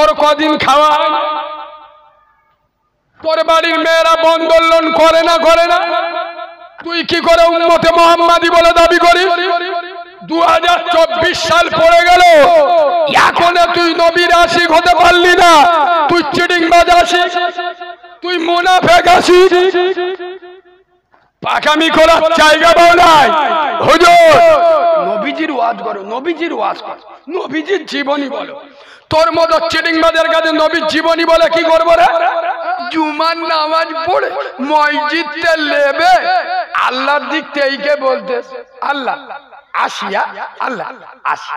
তোর কদিন খাওয়া, তোর বাড়ির মেয়েরা বন্ধন লোন করে না করে না, তুই কি করে উম্মতে মুহাম্মাদি বলে দাবি করিস? 2024 সাল পড়ে গেল, এখনো তুই নবীর আশিক হতে পারলি না। তুই চিটিংবাজ আশিক, তুই মুনাফিক আশিক, পাকামি করার জায়গা পাও নাই। হুজুর নবীজির ওয়াজ করো, নবীজির ওয়াজ করো, নবীজির জীবনী বলো। তোর মতো চিটিংবাজের কাছে নবীর জীবনী বলে কি করবো রে? জুমার নামাজ পড়ে মসজিদে লেবে আল্লাহর দিক থেকে বলতে আল্লাহ আসিয়া, আল্লাহ আসি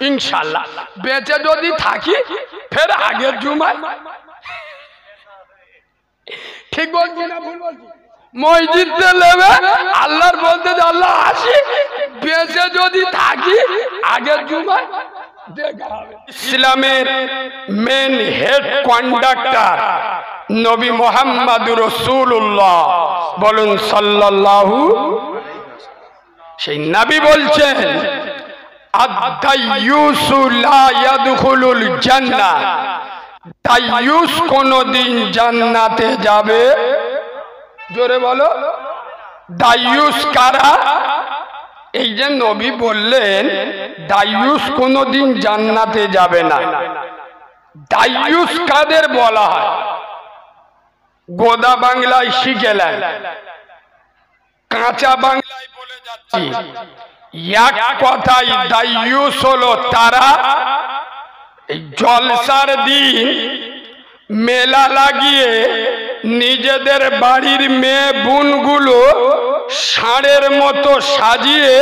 ইনশাআল্লাহ, বেঁচে যদি থাকি ফের আগের জুমায়। ঠিক বলছি না ভুল বলছি? মসজিদে লেবে আল্লাহর বলতে আল্লাহ আসি, বেঁচে যদি থাকি আগের জুমায় দেখা হবে। ইসলামের মেন হেড কন্ডাক্টর নবী মুহাম্মদুর রাসূলুল্লাহ, বলুন সাল্লাল্লাহু। সেই নবী বলছেন আদ-দাইয়ুসু লা ইয়াদখুলুল জান্নাহ, দাইয়ুস কোনদিন জান্নাতে যাবে? জোরে বলো, দাইয়ুস কারা? এই যে নবী বললেন দাইয়ুস কোনদিন জান্নাতে যাবে না। দাইয়ুস কাদের বলা হয়? গোদা বাংলায় শিখেলেন, কাঁচা বাংলায় বলে যাচ্ছি। এক কথায় দাইয়ুস হলো তারা এই জলসার দিন মেলা লাগিয়ে নিজেদের বাড়ির মেয়ে বোনগুলো ষাঁড়ের মতো সাজিয়ে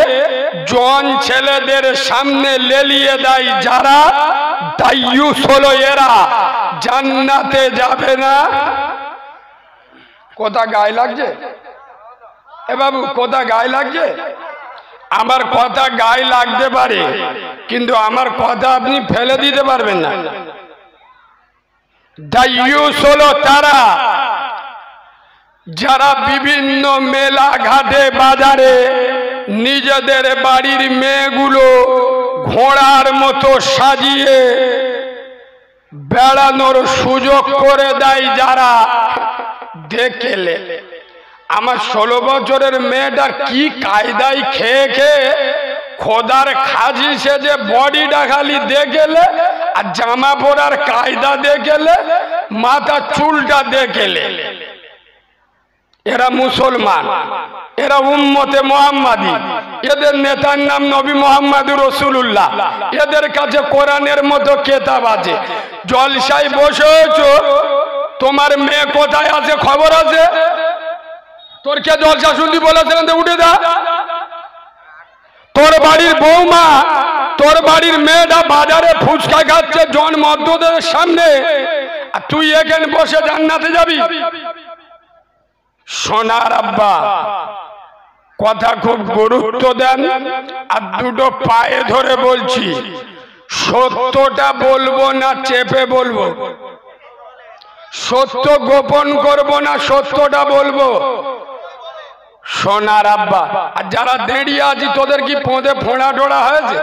জোয়ান ছেলেদের সামনে লেলিয়ে দেয়। যারা দাইয়ুস হলো এরা, জান্নাতে যাবে না। কোথা গায়ে লাগছে? এ বাবু কোথা গায়ে লাগছে? আমার কথা গায়ে লাগতে পারে, কিন্তু আমার কথা আপনি ফেলে দিতে পারবেন না। দাইয়ুস হলো তারা যারা বিভিন্ন মেলা ঘাটে বাজারে নিজেদের বাড়ির মেয়েগুলো ঘোড়ার মতো সাজিয়ে বেড়ানোর সুযোগ করে দেয়। যারা দেখলে আমার 16 বছরের মেয়েটা কি কায়দায় খেয়ে খেয়ে খোদার খাজি সেজে বডিটা খালি দেখলে, আর জামা পরার কায়দা দেখলে, মাথা চুলটা দেখলে, এরা মুসলমান, এরা উম্মতে মুহাম্মাদি, এদের নেতার নাম নবী মুহাম্মদুর রাসূলুল্লাহ, এদের কাছে কোরআনের মতো কিতাব আছে। জলসায় বসেছো, তোমার মেয়ে কোথায় আছে খবর আছে? তোর কে জলসা শুনতে বলেছিলেন তো উঠে দা। তোর বাড়ির বৌমা, তোর বাড়ির মেয়েটা বাজারে ফুচকা খাচ্ছে জন মদ্যদের সামনে, আর তুই এখানে বসে জান্নাতে যাবি? সোনার আব্বা কথা খুব গুরুত্ব দেন, আর দুটো পায়ে ধরে বলছি, সত্যটা বলবো না চেপে বলবো? সত্য গোপন করব না সত্যটা বলবো? সোনার আব্বা, আর যারা দাঁড়িয়ে আছি তোদের কি পোঁদে ফোঁড়া টোড়া হয়েছে?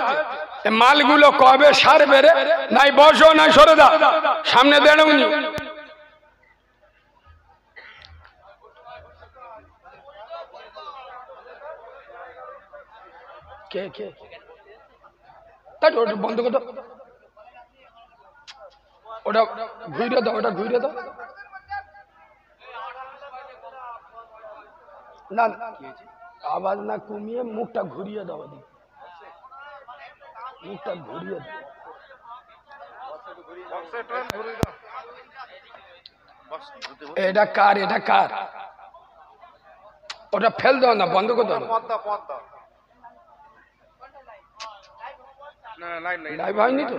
মালগুলো কবে সারবে রে? নাই বসো নাই সরে দা, সামনে দাঁড়াউনি। কে কে বন্ধ কর, ওটা ঘুরে দাও, ওটা ঘুরে দাও। না আওয়াজ না কমিয়ে মুখটা ঘুরিয়ে দাও, মুখটা ঘুরিয়ে দাও। এটা কার? এটা কার? ওটা ফেল দাও না, বন্ধ করে দাও। লাইভ হয়নি তো?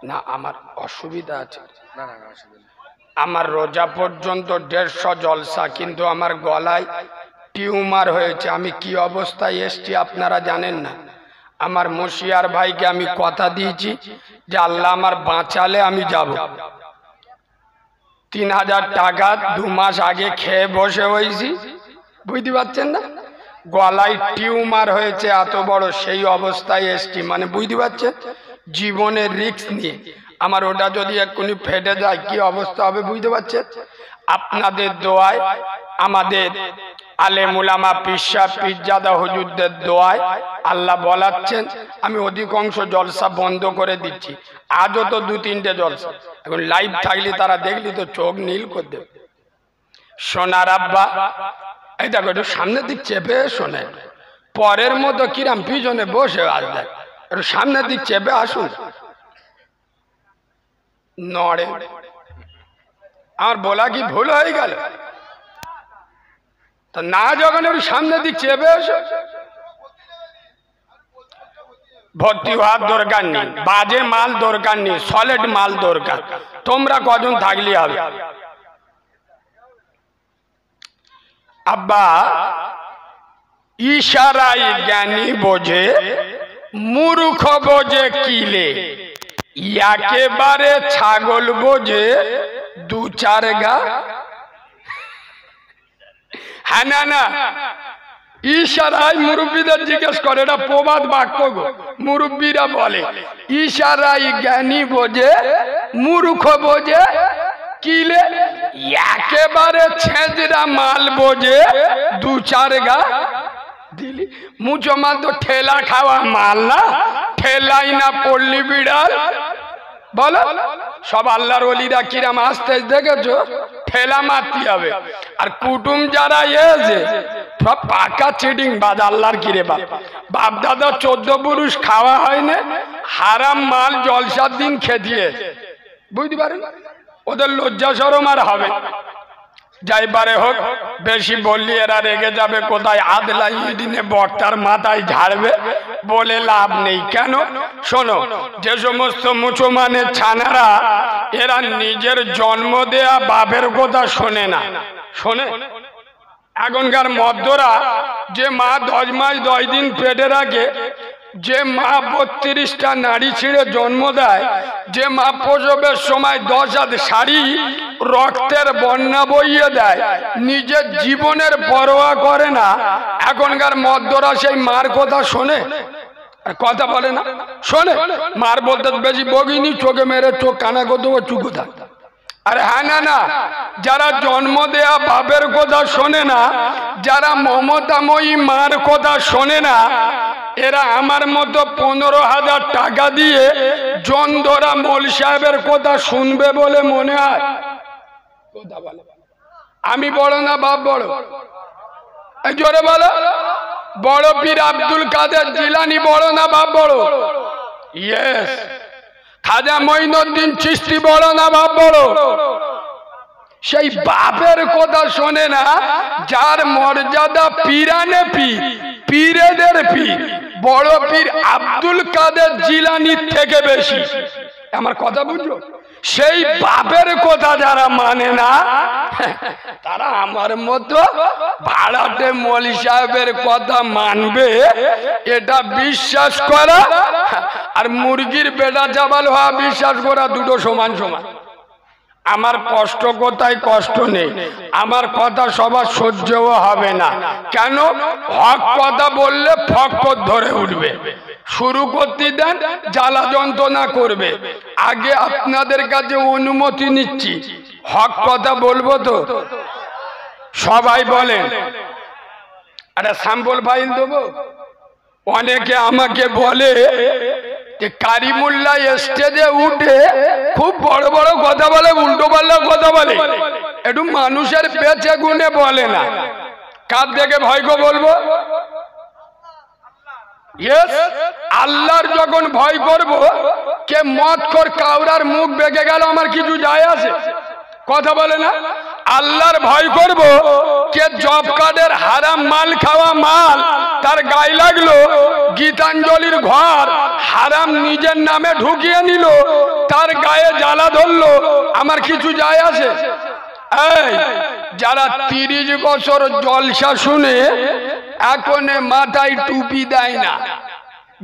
না আমার অসুবিধা আছে, আমার রোজা পর্যন্ত 150 জলসা, কিন্তু আমার গলায় টিউমার হয়েছে। আমি কি অবস্থায় এসছি আপনারা জানেন না। আমার মশিয়ার ভাইকে আমি কথা দিয়েছি যে আল্লাহ আমার বাঁচালে আমি যাব। 3000 টাকা 2 মাস আগে খেয়ে বসে হয়েছি, বুঝতে পারছেন না? গলায় টিউমার হয়েছে এত বড়, সেই অবস্থায় এসছি, মানে বুঝতে পারছেন? জীবনের রিস্ক নিয়ে। আমার ওটা যদি এক্ষুনি ফেটে যায় কি অবস্থা হবে বুঝতে পারছেন? আপনাদের দোয়ায়, আমাদের আলেম উলামা পিসা পিরজাদা হুজুরদের দোয়ায় আল্লাহ বলাচ্ছেন। আমি অধিকাংশ জলসা বন্ধ করে দিচ্ছি, আজও তো 2-3টে জলসা, এখন লাইভ থাকলে তারা দেখলি তো চোখ নীল করে দেবে। সোনার আব্বা, এই দেখো একটু সামনের দিক চেপে শোনে, পরের মতো কিরাম পিছনে বসে আসবে, একটু সামনের দিক চেপে আসুন। নড়ে, আমার বলা কি ভুল হয়ে গেল? তা না, যখন একটু সামনের দিক চেপে আসো। ভর্তি হওয়ার দরকার নেই, বাজে মাল দরকার নেই, সলিড মাল দরকার। তোমরা কজন থাকলে হবে? আব্বা, ইশারাই জ্ঞানী বোঝে, মূর্খ বোঝে কিলে, একেবারে ছাগল বোঝে 2-4 গা। হ্যাঁ না না, ইশারায় মুরব্বীদের জিজ্ঞেস করে, এটা প্রবাদ বাক্য গো, মুরব্বীরা বলে ইশারাই জ্ঞানী বোঝে, মূর্খ বোঝে কিলে, একেবারে ছেঁচড়া মাল বোঝে 2-4 গা দিলি। মুচো মাল তো ঠেলা খাওয়া মাল না, ঠেলাই না পড়লি বিড়াল। বলো সব আল্লাহর ওলিরা কিরাম আসতে দেখেছো, ঠেলা মারতে হবে। আর কুটুম যারা এসে সব পাকা চিটিং বাজ, আল্লাহর কিরে বাপ, বাপ দাদা 14 পুরুষ খাওয়া হয় না, হারাম মাল জলসার দিন খেতিয়ে, বুঝতে পারেন? ওদের লজ্জা শরম আর হবে? যাই পারে হোক, বেশি বললি এরা রেগে যাবে, কোথায় আদলাই দিনে বক্তার মাথায় ঝাড়বে, বলে লাভ নেই। কেন শোনো, যে সমস্ত মুসলমানের ছানারা এরা নিজের জন্ম দেয়া বাপের কথা শোনে না, শোনে। এখনকার মদ্যরা যে মা 10 মাস 10 দিন পেটে রাখে, যে মা 32টা নারী ছিঁড়ে জন্ম দেয়, যে মা প্রসবের সময় 10 হাত শাড়ি রক্তের বন্যা বইয়ে দেয়, নিজের জীবনের পরোয়া করে না, এখনকার মদ্যরা সেই মার কথা শোনে? কথা বলে না, শোনে? মার বলতে বেশি বগিনি, চোখে মেরে চোখ কানা করতে চুকো থাক। আরে হ্যাঁ না না, যারা জন্ম দেয়া বাপের কথা শোনে না, যারা মমতাময়ী মার কথা শোনে না, এরা আমার মতো 15,000 টাকা দিয়ে জনধরা মোল সাহেবের কথা শুনবে বলে মনে হয়? আমি বড় না বাপ বড়? জোরে বলো। বড় পীর আব্দুল কাদের জিলানি বড় না বাপ বড়? ইয়েস। খাজা মঈনুদ্দিন চিশতি বড় না বাপ বড়? সেই বাপের কথা শোনে না, যার মর্যাদা পীরানে পীর, পীরেদের পীর, বড় পীর আব্দুল কাদের জিলানির থেকে বেশি। আমার কথা বুঝলো? সেই বাপের কথা যারা মানে না, তারা আমার মতো ভাড়াটে মৌলী সাহেবের কথা মানবে, এটা বিশ্বাস করা আর মুরগির বেটা চাবাল হওয়া বিশ্বাস করা দুটো সমান সমান। আমার কষ্ট কোথায় কষ্ট নেই, আমার কথা সবার সহ্যও হবে না। কেন? হক কথা বললে ফক্কর ধরে উঠবে, শুরু করতে দেন, জ্বালা যন্ত্রণা করবে। আগে আপনাদের কাছে অনুমতি নিচ্ছি, হক কথা বলবো তো? সবাই বলেন। একটা স্যাম্পল ফাইল দেবো। অনেকে আমাকে বলে যে কারিমুল্লাহ স্টেজে উঠে খুব বড় বড় কথা বলে, উল্টো পাল্টা কথা বলে, একটু মানুষের বেঁচে গুনে বলে না। কার দেখে ভয়কে বলবো? আল্লাহর যখন ভয় করব, কে মত কর কাউরার মুখ বেঁকে গেল আমার কিছু যায় আসে? কথা বলে না। আল্লাহর ভয় করব, কে জব কার্ডের হারাম মাল খাওয়া মাল তার গায়ে লাগলো, গীতাঞ্জলির ঘর হারাম নিজের নামে ঢুকিয়ে নিল, তার গায়ে জ্বালা ধরলো, আমার কিছু যায় আসে? এই যারা 30 বছর জলসা শুনে এখন মাথায় টুপি দেয় না,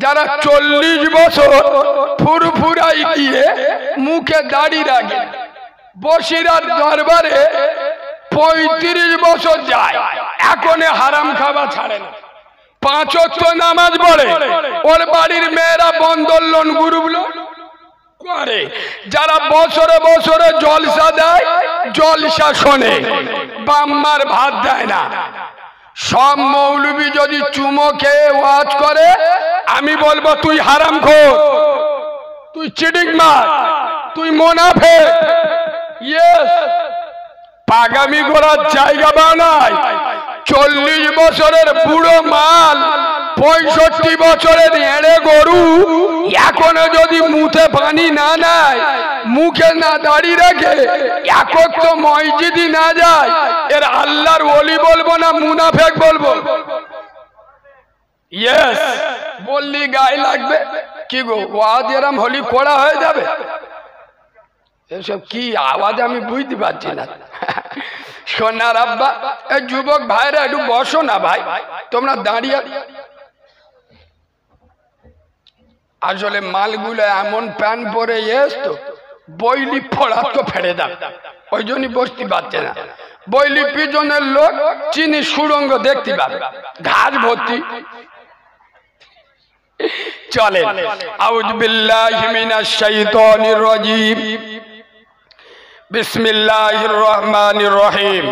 যারা 40 বছর ফুরফুরাই দিয়ে মুখে দাড়ি রাখে, বসিরার দরবারে 35 বছর যায়, এখন হারাম খাওয়া ছাড়ে না। 5 ওয়াক্ত নামাজ পড়ে, ওর বাড়ির মেয়েরা বন্ধন লোন গ্রুপ লোন করে, যারা বছরে বছরে জলসা দেয়, জলসা শোনে, বাম্মার ভাত দেয় না। সব মৌলবি যদি চুমো খেয়ে ওয়াজ করে, আমি বলবো তুই হারামখোর, তুই চিটিং মার, তুই মুনাফিক। ইয়েস, পাগামি করার জায়গা বানায়। 40 বছরের বুড়ো মাল, 65 বছরের এড়ে গরু এখনো যদি মুখে পানি না নেয়, মুখে না দাঁড়িয়ে রাখে, একক তো মসজিদে না যায়, এর আল্লাহর ওলি বলবো না মুনাফিক বলবো? ইয়েস, বললি গায়ে লাগবে কি গো? ওয়াজ এরম হলি কড়া হয়ে যাবে? এসব কি আওয়াজ আমি বুঝতে পারছি না। সোনার আব্বা, এই যুবক ভাইরা একটু বসো না ভাই, তোমরা দাঁড়িয়ে। আসলে মালগুলো এমন প্যান পরে এসতো, বইলি ফোড়া তো ফেড়ে দাও, ওই জন্যই বসতে পারছে না। বইলি পিছনের লোক চিনি সুরঙ্গ দেখতে পাবে, ঘাস ভর্তি। চলে, আউযু বিল্লাহি মিনাশ শাইতানির রাজীম, বিসমিল্লাহির রহমানির রহিম।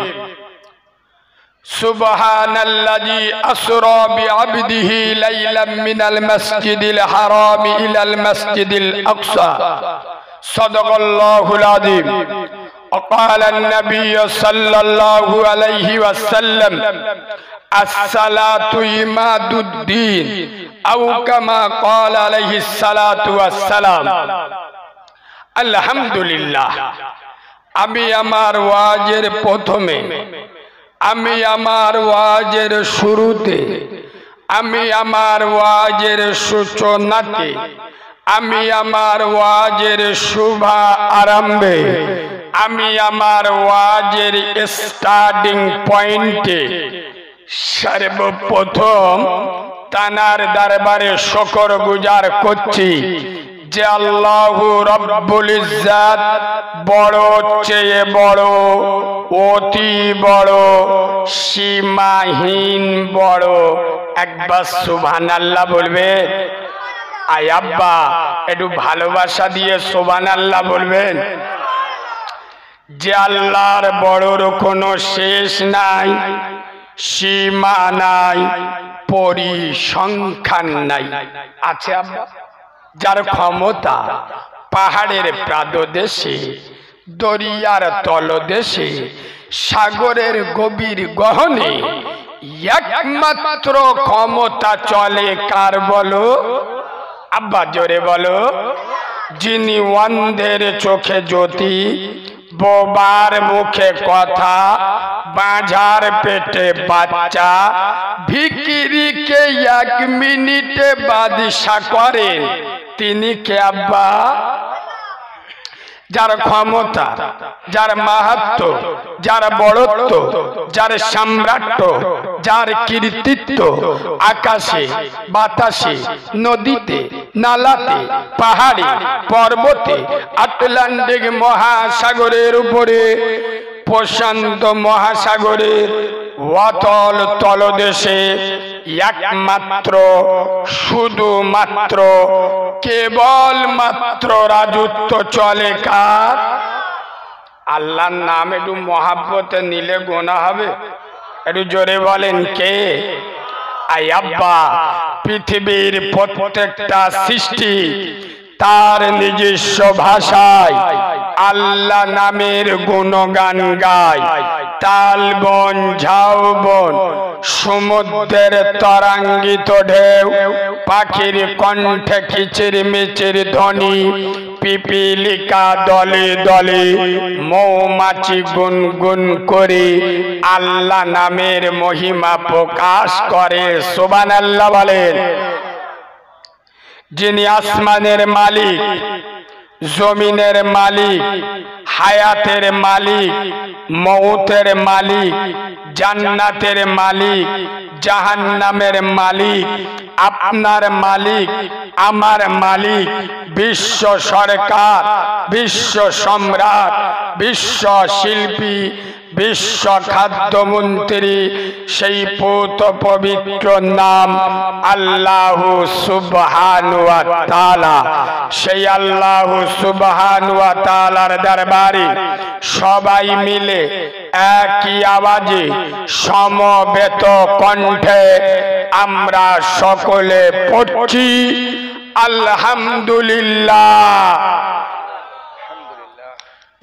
সুবহানাল্লাযী আসরা বিআবদিহি লাইলাম মিনাল মাসজিদিল হারামি ইলাল মাসজিদিল আকসা, সাদাকাল্লাহুল আযীম। وقال النبي صلى الله عليه وسلم الصلاة عماد الدين أو كما قال عليه الصلاة والسلام। আলহামদুলিল্লাহ, আমি আমার ওয়াজের প্রথমে, আমি আমার ওয়াজের শুরুতে, আমি আমার ওয়াজের সূচনাতে, আমি আমার ওয়াজের শুভা আরম্ভে, আমি আমার ওয়াজের স্টার্টিং পয়েন্টে সর্বপ্রথম তানার দরবারে শুকর গুজার করছি যে আল্লাহু রব্বুল ইজ্জাত বড়, চেয়ে বড়, অতি বড়, সীমাহীন বড়। একবার সুবহানাল্লাহ বলবেন? আয় আব্বা, একটু ভালোবাসা দিয়ে সুবহানাল্লাহ বলবেন? যে আল্লাহর বড়র কোনো শেষ নাই, সীমা নাই, পরিসংখ্যান নাই। আছে আব্বা? যার ক্ষমতা পাহাড়ের প্রাদদেশে, দরিয়ার তলদেশে, সাগরের গভীর গহনে একমাত্র ক্ষমতা চলে কার বলো? আব্বা জোরে বলো। যিনি অন্ধের চোখে জ্যোতি, বোবার মুখে কথা, বাঁঝার পেটে বাচ্চা, ভিখিরিকে 1 মিনিটে বাদশা করেন, তিনি কে আব্বা? যার ক্ষমতা, যার মাহাত্ম্য, যার বড়ত্ব, যার সম্রাট্য, যার কীর্তিত্ব আকাশে, বাতাসে, নদীতে, নালাতে, পাহাড়ে, পর্বতে, আটলান্টিক মহাসাগরের উপরে, প্রশান্ত মহাসাগরের অতল তলদেশে একমাত্র, শুধুমাত্র, কেবলমাত্র রাজত্ব চলে কার? আল্লাহর নাম একটু মহাব্বতে নিলে গোনা হবে? একটু জোরে বলেন কে? আই আব্বা, পৃথিবীর প্রত্যেকটা সৃষ্টি তার নিজস্ব ভাষায় আল্লাহ নামের গুণগান গায়। তালবন, ঝাউবন, সমুদ্রের তরাঙ্গিত ঢেউ, পাখির কণ্ঠে কিচির মিচির ধ্বনি, পিপিলিকা দলে দলে, মৌমাছি গুনগুন করে আল্লাহ নামের মহিমা প্রকাশ করে। সুবহানাল্লাহ বলেন। যিনি আসমানের মালিক, জমিনের মালিক, হায়াতের মালিক, মউতের মালিক, জান্নাতের মালিক, জাহান্নামের মালিক, আপনার মালিক, আমার মালিক, বিশ্ব সরকার, বিশ্ব সম্রাট, বিশ্ব শিল্পী, বিশ্ব খাদ্যমন্ত্রী, সেই পূত পবিত্র নাম আল্লাহ সুবহানাহু ওয়া তাআলা। সেই আল্লাহ সুবহানাহু ওয়া তাআলার দরবারে সবাই মিলে একই আওয়াজে সমবেত কণ্ঠে আমরা সকলে পড়ছি আলহামদুলিল্লাহ।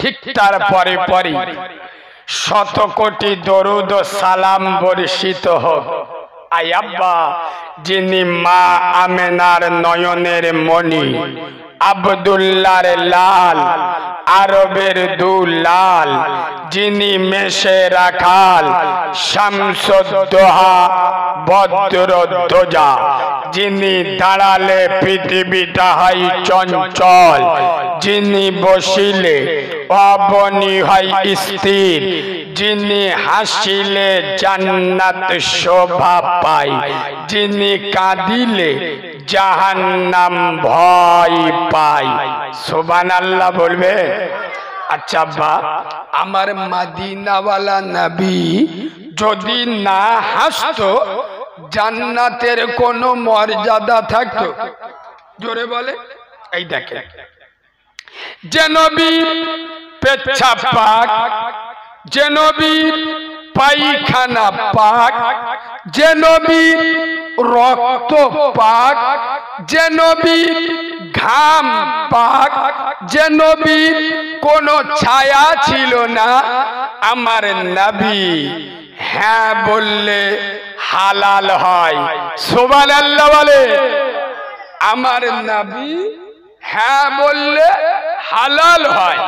ঠিক তার পরে পরে শত কোটি দরুদ ও সালাম বর্ষিত হোক আয় আব্বা, যিনি মা আমেনার নয়নের মণি, আব্দুল্লাহর লাল, আরবের দুলাল, যিনি মেশে রাখাল, শামসুদ্দোহা, বদরুদ্দোজা, যিনি দাঁড়ালে পৃথিবীটা হয় চঞ্চল, যিনি বসিলে অবনী হয় স্থির, যিনি হাসিলে জান্নাত শোভা পায়, যিনি কাঁদিলে জাহান্নাম ভয় পায়। সুবহানাল্লাহ বলবে। আচ্ছা বা আমার মদিনাওয়ালা নবী যদি না হাসতো জান্নাতের কোনো মর্যাদা থাকতো? জোরে বলে। এই দেখে যে নবীর পেচ্ছাপ পাক, যে নবীর পায়খানা পাক, যে নবীর রক্ত পাক, যে নবীর ঘাম পাক, যে নবীর কোনো ছায়া ছিল না, আমার নবী হ্যাঁ বললে হালাল হয়। সুবহানাল্লাহ বলে। আমার নবী হ্যাঁ বললে হালাল হয়,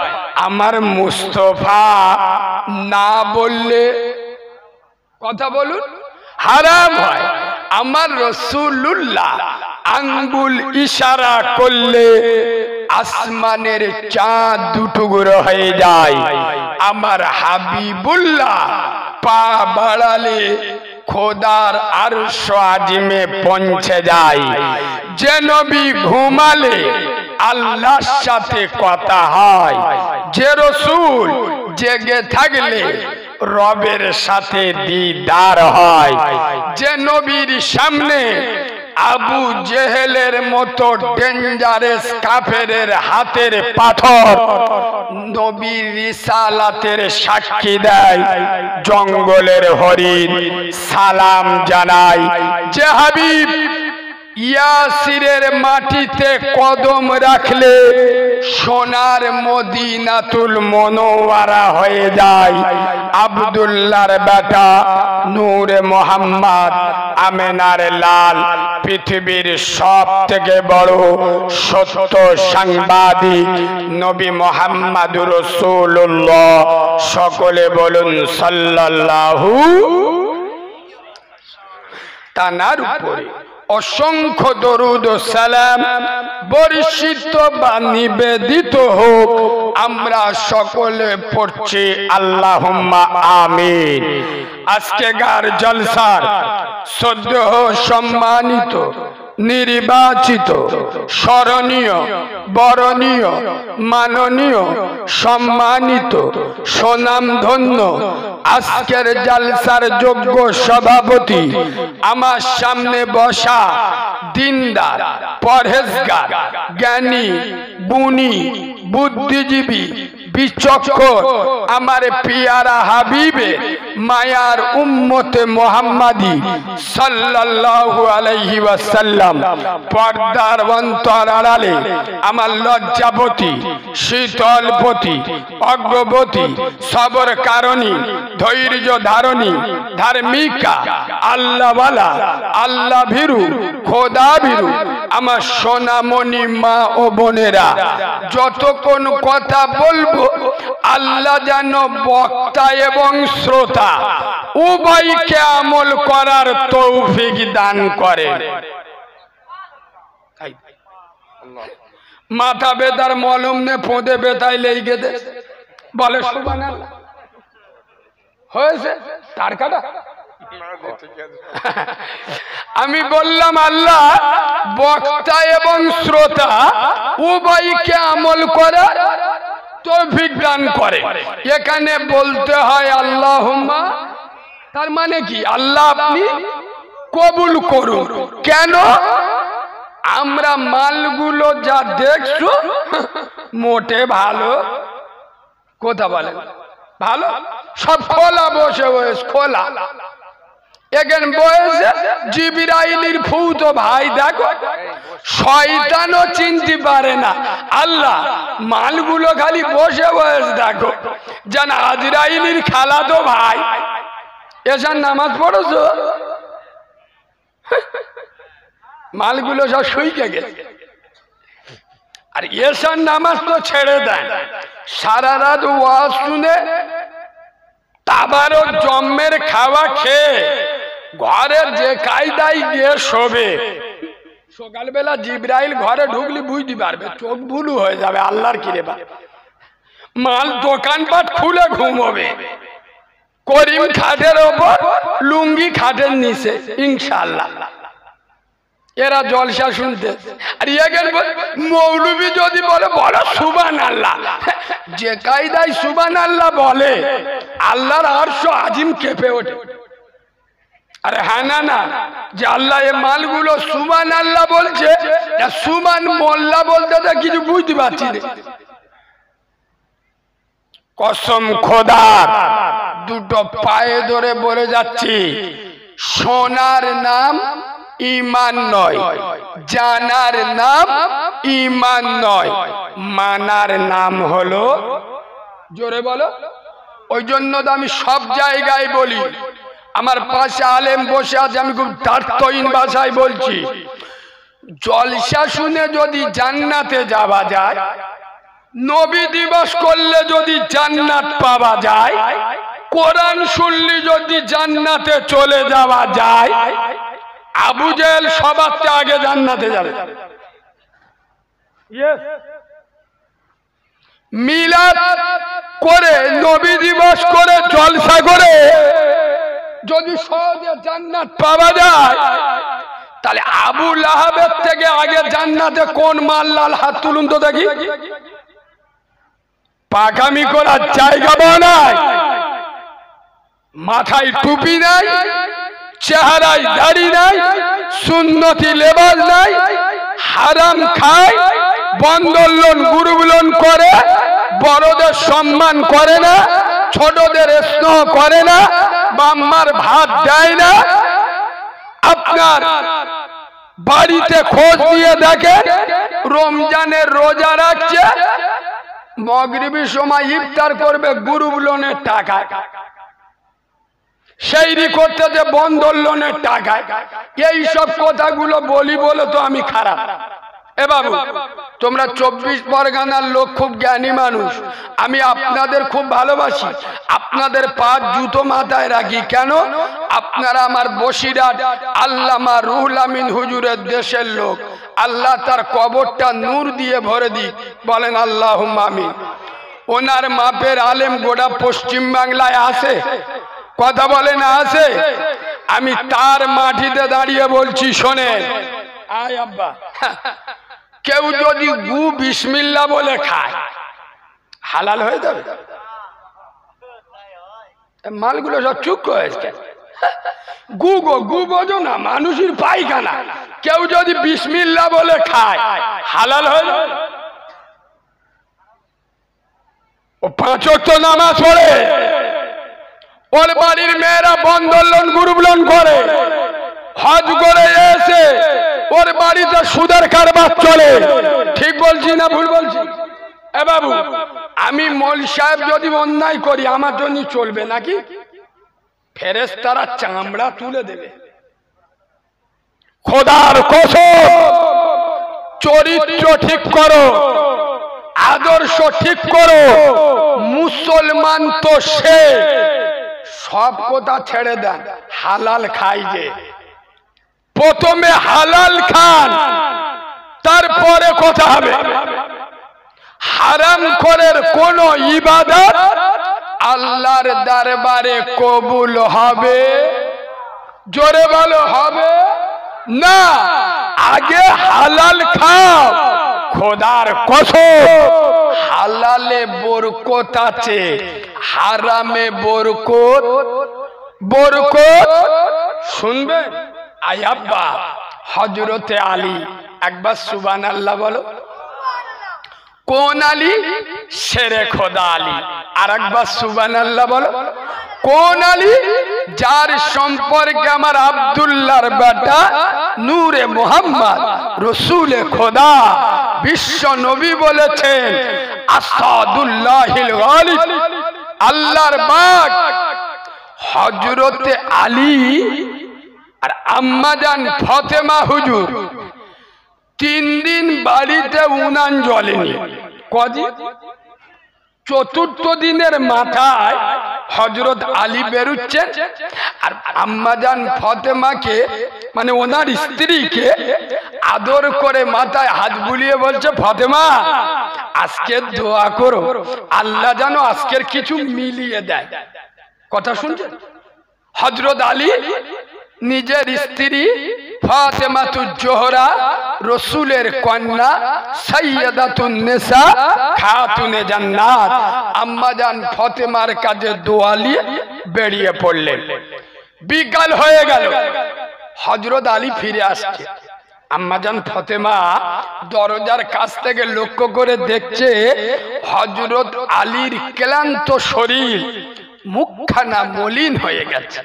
আমার মুস্তাফা না বললে, কথা বলুন, হারাম হয়। আমার রাসূলুল্লাহ আঙ্গুল ইশারা করলে আসমানের চাঁদ দুটুকরো হয়ে যায়। আমার হাবিবুল্লাহ পা বাড়ালে খোদার আরশ আজিমে পৌঁছে যায়। যে নবী ঘুমালে আল্লাহর সাথে কথা হয়, যে রাসূল জেগে থাকলে রবের সাথে দিদার হয়, যে নবীর সামনে আবু জেহেলের মতো ডেঞ্জারাস কাফেরের হাতের পাথর নবীর রিসালাতের সাক্ষী দেয়, জঙ্গলের হরিণ সালাম জানায়, যে হাবিব ইয়াসিরের মাটিতে কদম রাখলে সোনার মদিনাতুল মুনাওয়ারা হয়ে যায়, আব্দুল্লাহর বেটা নূরে মুহাম্মদ আমেনার লাল, পৃথিবীর সব থেকে বড় সত্য সাংবাদিক নবী মুহাম্মদুর রাসূলুল্লাহ। সকলে বলুন সাল্লাল্লাহু। তার উপরে অসংখ্য দরুদ ও সালাম বর্ষিত বা নিবেদিত হোক। আমরা সকলে পড়ছি আল্লাহুম্মা আমিন। আজকে গার জলসার সদ্য সম্মানিত, নির্বাচিত, স্মরণীয়, বরণীয়, মাননীয়, সম্মানিত, সুনামধন্য আজকের জলসার যোগ্য সভাপতি, আমার সামনে বসা দিনদার, পরহেজগার, জ্ঞানী, গুণী, বুদ্ধিজীবী, বিচক্ষণ আমার পিয়ারা হাবিবে মায়ার উম্মতে মুহাম্মাদি সাল্লাল্লাহু আলাইহি ওয়াসাল্লাম, পর্দার অন্তর আড়ালে আমার লজ্জাবতী, শীতলপতি, অজ্ঞবতী, সবর কারণী, ধৈর্য ধারণী, ধার্মিকা, আল্লাহওয়ালা, আল্লাহ ভীরু, খোদা ভীরু আমার সোনামণি মা ও বোনেরা, যতক্ষণ কথা বলবো আল্লাহ যেন বক্তা এবং শ্রোতা উভয়কে আমল করার তৌফিক দান করে। মাথা বেতার মলম নে ফোঁদে বেতায় লেগে দে বলে সুবহানাল্লাহ হয়েছে তার কাটা। আমি বললাম আল্লাহ বক্তা এবং শ্রোতা উভয়কে আমল করার তৌফিক দান করে। এখানে বলতে হয় আল্লাহুম্মা, তার মানে কি আল্লাহ আপনি কবুল করুন। কেন? আমরা মালগুলো যা দেখছো মোটে ভালো, কথা বলেন ভালো, সব খোলা বসে বসে খোলা। এখানে বসে জিবরাইলের ফুতো ভাই দেখো, শয়তানও চিনতে পারে না। আল্লাহ মালগুলো খালি বসে বসে দেখো, যেন আজরাইলের খালাতো ভাই। এসার নামাজ পড়েছো? মালগুলো সব শুইকে গেছে। আর এসার নামাজ তো ছেড়ে দেয়, সারা রাত ওয়াজ শুনে তাবারও জম্মের খাওয়া খেয়ে ঘরের যে কায়দায় গিয়ে শোবে, সকালবেলা জিবরাইল ঘরে ঢুকলি বুঝতে পারবে, চোখ ভুলু হয়ে যাবে আল্লাহর কিরেবা। মাল দোকানপাট খুলে ঘুমোবে, করিম খাটের ওপর, লুঙ্গি খাটের নিচে, ইনশাআল্লাহ। এরা জলসা শুনতে। আর মৌলবী যদি বলে বলো সুবহানাল্লাহ, যে কায়দায় সুবহানাল্লাহ বলে আল্লাহর আরশ আজিম কেঁপে ওঠে। আরে হ্যাঁ না না, যে আল্লাহ এই মালগুলো সুবহানাল্লাহ বলছে, সুবহান মোল্লা বলতে তো কিছু বুঝতে পারছি না। কসম খোদার, দুটো পায়ে ধরে বলে যাচ্ছি, সোনার নাম ঈমান নয়, জানার নাম ঈমান নয়, মানার নাম হলো, জোরে বলো। ওই জন্য তো আমি সব জায়গায় বলি, আমার পাশে আলেম বসে আছে, আমি খুব দার্থহীন ভাষায় বলছি, জলসা শুনে যদি জান্নাতে যাওয়া যায়, নবী দিবস করলে যদি জান্নাত পাওয়া যায়, কোরআন শুনলে যদি জান্নাতে চলে যাওয়া যায়, আবু জেহেল সবার আগে জান্নাতে যাবে। মিলাদ করে, নবী দিবস করে, জলসা করে যদি সহজে জান্নাত পাওয়া যায়, তাহলে আবু লাহাবের থেকে আগে জান্নাতে কোন মাল্লাল হাত তুলুন তো দেখি। পাকামি করার জায়গা বানায়, মাথায় টুপি নাই, চেহারায় দাড়ি নাই, সুন্নতি লেবাস নাই, হারাম খায়, বন্ধন লোন গুরু লোন করে, বড়দের সম্মান করে না, ছোটদের স্নেহ করে না, বাম্মার ভাত দেয় না। আপনার বাড়িতে খোঁজ নিয়ে দেখেন, রমজানের রোজা রাখছে, মাগরিবের সময় ইফতার করবে গ্রুপ লোনের টাকা, সেইরি করতে যে বন্ধন লোনের টাকা। এই সব কথাগুলো বলি বলে তো আমি খারাপ। এ বাবু, তোমরা 24 পরগনার লোক, খুব জ্ঞানী মানুষ, আমি আপনাদের খুব ভালোবাসি, আপনাদের পা জুতো মাথায় রাখি। কেন? আপনারা আমার বসিরহাট আল্লামা রুহুল আমিন হুজুরের দেশের লোক। আল্লাহ তার কবরটা নূর দিয়ে ভরে দিক, বলেন আল্লাহুম্মা আমিন। ওনার মাপের আলেম গোটা পশ্চিম বাংলায় আছে, কথা বলেন আছে। আমি তার মাটিতে দাঁড়িয়ে বলছি, শোনেন, আয় আব্বা, কেউ যদি গু বিসমিল্লাহ বলে খায়, হালাল হয়ে যাবে? মালগুলো সব চুপ হয়েছে। গু গো, গু বোঝো না, মানুষের পায়খানা। কেউ যদি বিসমিল্লাহ বলে খায়, হালাল হয়ে যাবে? ও 5 ওয়াক্ত নামাজ পড়ে, ওর বাড়ির মেয়েরা বন্ধন লোন গ্রুপ লোন করে, হজ করে এসে ওর বাড়িতে সুদের কারবার চলে। ঠিক বলছি না ভুল বলছি? এ বাবু, আমি মৌলভী সাহেব যদি অন্যায় করি, আমার জন্য চলবে নাকি? ফেরেশতারা চামড়া তুলে দেবে। খোদার কসম, চরিত্র ঠিক করো, আদর্শ ঠিক করো। মুসলমান তো সে, সব কথা ছেড়ে দেন, হালাল খাই যে। প্রথমে হালাল খান, তারপরে কথা হবে। হারাম করের কোন ইবাদত আল্লাহর দরবারে কবুল হবে? জোরে বলো, হবে না। আগে হালাল খাও। খোদার কসম, হালালে বরকত আছে, হারামে বরকত বরকত শুনবে। আয়াব্বা হযরতে আলী, একবার সুবহানাল্লাহ বলো। কোন আলী? শেরে খোদা আলী। আর একবার সুবহানাল্লাহ বলো। কোন আলী? যার সম্পর্কে আমার আব্দুল্লাহর বেটা নূরে মুহাম্মদ রসুলে খোদা বিশ্ব নবী বলেছেন আসাদুল্লাহিল গালিব, আল্লাহর বাগ হযরতে আলী আর আম্মাজান ফাতেমা হুজুর 3 দিন বাড়িতে উনান জ্বলেনি। কদিন? চতুর্থ দিনের মাথায় হযরত আলী বেরুচ্ছেন আর আম্মাজান ফাতেমাকে মানে ওনার স্ত্রীকে আদর করে মাথায় হাত বুলিয়ে বলছে, ফাতেমা আজকে দোয়া করো আল্লাহ যেন আজকের কিছু মিলিয়ে দেয়। কথা শুনছেন? হযরত আলী নিজের স্ত্রী ফাতেমাতুজ জোহরা রসুলের কন্যা সাইয়্যিদাতুন নিসা খাতুনে জান্নাত আম্মাজান ফাতেমার কাছে দোয়া নিয়ে বেরিয়ে পড়লেন। বিকাল হয়ে গেল, হযরত আলী ফিরে আসছে। আম্মাজান ফাতেমা দরজার কাছ থেকে লক্ষ্য করে দেখছে হযরত আলীর ক্লান্ত শরীর, মুখখানা মলিন হয়ে গেছে,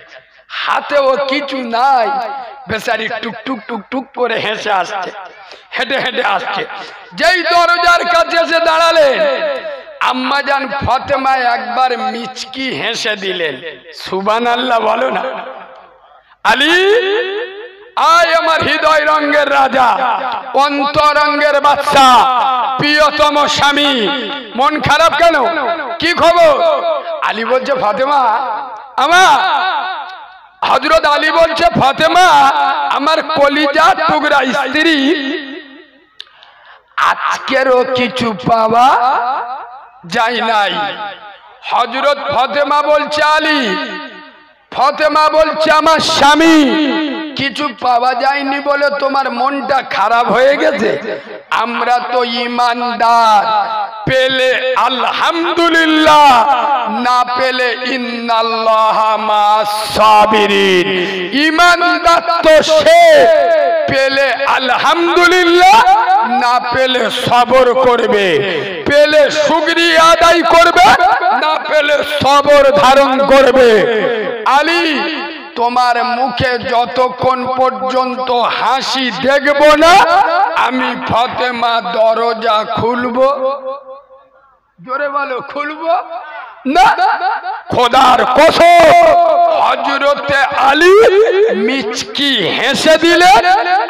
হাতেও কিছু নাই, বেচারি টুকটুক টুকটুক করে হেসে আসছে, হেঁটে হেঁটে আসছে। যেই দরজার কাছে এসে দাঁড়ালেন আম্মাজান ফাতেমা একবার মিচকি হেসে দিলেন। সুবহানাল্লাহ বলো না। আলী আয় আমার হৃদয় রঙের রাজা, অন্তরঙ্গের বাদশা, প্রিয়তম স্বামী, মন খারাপ কেন? কি খবর? আলী বলছে ফাতেমা আমার, হযরত আলী বলছে ফাতেমা আমার কলিজা টুকরা স্ত্রী, আজকেরও কিছু পাওয়া যায় নাই। হযরত ফাতেমা বলছে আলী, ফাতেমা বলছে আমার স্বামী কিছু পাওয়া যায়নি বলে তোমার মনটা খারাপ হয়ে গেছে? আমরা তো ঈমানদার, পেলে আলহামদুলিল্লাহ, না পেলে ইন্নাল্লাহা মা'আস সাবিরিন। ঈমানদার তো সে পেলে আলহামদুলিল্লাহ, না পেলে সবর করবে, পেলে শুকরিয়া আদায় করবে, না পেলে সবর ধারণ করবে। আলী তোমার মুখে যতক্ষণ পর্যন্ত হাসি দেখব না আমি ফাতেমা দরজা খুলবো, জোরে বলো খুলবো না। খোদার কসম হযরতে আলী মিচকি হেসে দিলেন,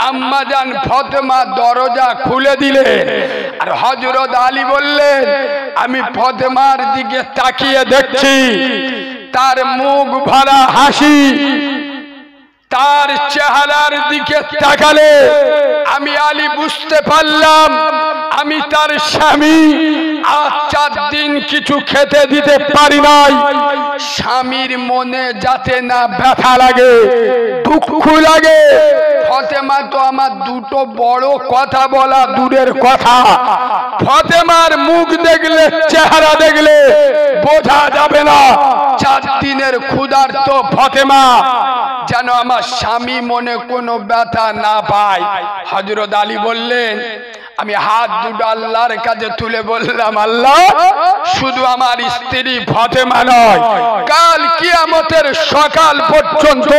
আম্মাজান ফাতেমা দরজা খুলে দিলেন। আর হযরত আলী বললেন আমি ফাতেমার দিকে তাকিয়ে দেখছি, তার মুখ ভরা হাসি, তার চেহারার দিকে তাকালে আমি আলী বুঝতে পারলাম আমি তার স্বামী। আজ 4 দিন কিছু খেতে দিতে পারি নাই, স্বামীর মনে যাতে না ব্যথা লাগে, দুঃখ লাগে। ফাতেমা তো আমার দুটো বড় কথা বলা দূরের কথা, ফাতেমার মুখ দেখলে, চেহারা দেখলে বোঝা যাবে না 4 দিনের ক্ষুধার্ত ফাতেমা, যেন আমার স্বামী মনে কোনো ব্যথা না পায়। হযরত আলী বললেন আমি হাত দুটো আল্লাহর কাছে তুলে বললাম আল্লাহ শুধু আমার স্ত্রী ফাতেমা নয়, কাল কিয়ামতের সকাল পর্যন্ত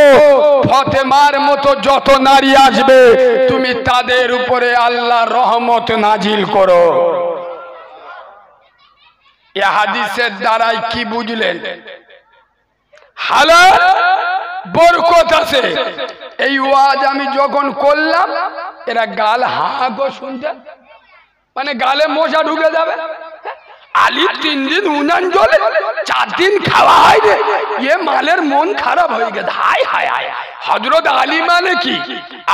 ফাতেমার মতো যত নারী আসবে তুমি তাদের উপরে আল্লাহর রহমত নাজিল করো। এই হাদিসের দ্বারাই কি বুঝলেন? হালাল বরকত আছে। এই ওয়াজ আমি যখন করলাম এরা গাল হাগো শুনতে, মানে গালে মশা ঢুকে যাবে। আলী 3 দিন উনান জ্বলে, 4 দিন খাওয়া হয় রে, এ মালের মন খারাপ হয়ে গেছে। হায় হায় হায়, হযরত আলী মানে কি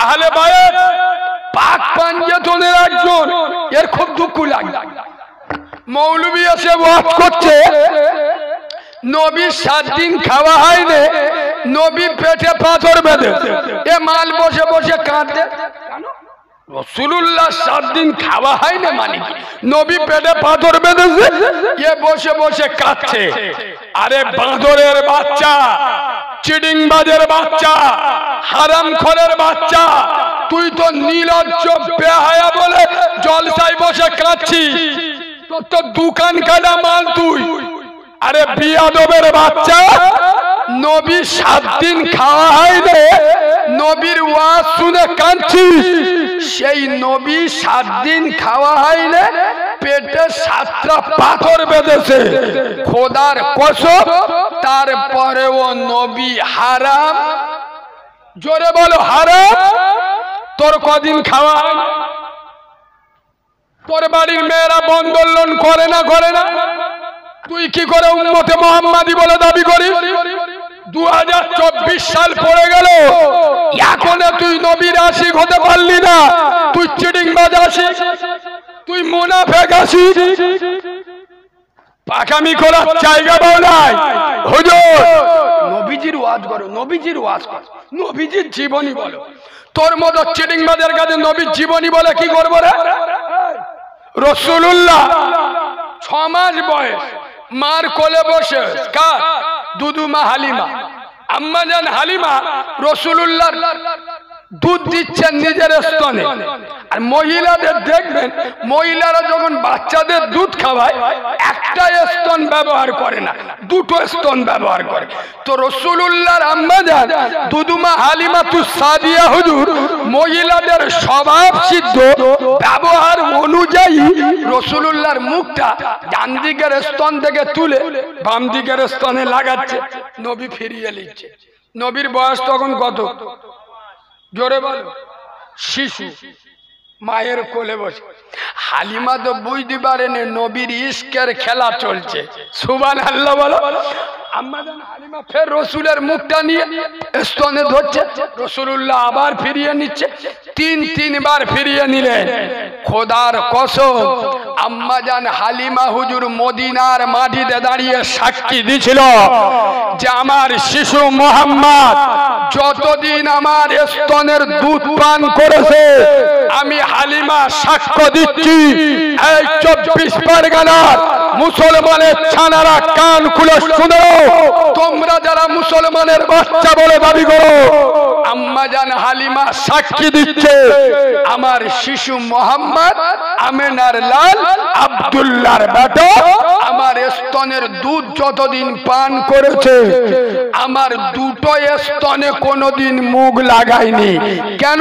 আহলে বায়াত, পাক পাঞ্জাতনের একজন, এর খুব দুঃখ লাগে। মৌলবী এসে ওয়াজ করছে নবী 7 দিন খাওয়া হয়নি, নবী পেটে পাথর বেঁধে, এ মাল বসে বসে কাঁদে। রাসূলুল্লাহ 7 দিন খাওয়া হয় না মানে কি? নবী পেটে পাথর বেঁধেছে, এ বসে বসে কাঁদছে। আরে বাঁদরের বাচ্চা, চিডিংবাজের বাচ্চা, হারামখোরের বাচ্চা, তুই তো নির্লজ্জ বেহায়া বলে জলসায় বসে কাঁদছিস। তোর তো দোকান কাটা মাল তুই। আরে বিয়াদবের বাচ্চা, নবী 7 দিন খাওয়া হয় রে, নবীর ওয়াজ শুনে কাঁদছিস। সেই নবী 7 দিন খাওয়া হয় না, পেটে 7টা পাথর বেঁধেছে, খোদার কসম। তারপরেও নবী হারাম, জোরে বলো হারাম। তোর কদিন খাওয়া হয়? তোর বাড়ির মেয়েরা বন্ধন লোন করে না করে না? তুই কি করে উম্মতে মুহাম্মাদি বলে দাবি করিস? 2024 সাল পড়ে গেল, এখনো তুই নবীর আশিক হতে পারলি না। তুই চিটিংবাজ আশিক, তুই মুনাফিক আশিক। পাকামি করার জায়গা পাও নাই। হুজুর নবীজির ওয়াজ করো, নবীজির ওয়াজ করো, নবীজির জীবনী বলো। তোর মতো চিটিংবাজের কাছে নবীর জীবনী বলে কি করবো রে? রাসূলুল্লাহ 6 মাস বয়স, মার কোলে বসে, কার? দুদুমা হালিমা, আম্মাজান হালিমা রাসূলুল্লাহ দুধ দিচ্ছেন নিজের স্তনে। আর মহিলাদের দেখবেন, মহিলারা যখন বাচ্চাদের দুধ খাওয়ায় একটা স্তন ব্যবহার করে না, 2টো স্তন ব্যবহার করে। তো রাসূলুল্লাহর আম্মাজান দুদুমা হালিমাতুস সাদিয়া হুজুর মহিলাদের স্বভাব সিদ্ধ ব্যবহার অনুযায়ী রাসূলুল্লাহর মুখটা ডান দিকের স্তন থেকে তুলে বাম দিকের স্তনে লাগাচ্ছে, নবী ফিরিয়ে নিচ্ছে। নবীর বয়স তখন কত? জোরে বলো। শিশু, মায়ের কোলে বসে। হালিমা তো বুঝতে পারেনি নবীর ইশকের খেলা চলছে। সুবহানাল্লাহ বলো। আম্মাজান হালিমা ফের রসুলের মুখটা নিয়ে স্তনে ধরছে, রাসূলুল্লাহ আবার ফিরিয়ে নিচ্ছে। 3বার ফিরিয়ে নিলেন। খোদার কসম, আম্মাজান হালিমা হুজুর মদিনার মাটিতে দাঁড়িয়ে সাক্ষী দিছিল যে আমার শিশু মুহাম্মদ যতদিন আমার স্তনের দুধ পান করেছে, আমি হালিমা সাক্ষ্য দিচ্ছি। এই 24 পরগনার মুসলমানের ছানারা কান খুলে শুনো, তোমরা যারা মুসলমানের বাচ্চা বলে দাবি করো, আম্মাজান হালিমা সাক্ষী দিচ্ছে আমার শিশু মুহাম্মদ আমেনার লাল আব্দুল্লাহর বেটা আমার স্তনের দুধ যতদিন পান করেছে, আমার 2টো স্তনে কোনোদিন মুখ লাগায়নি। কেন?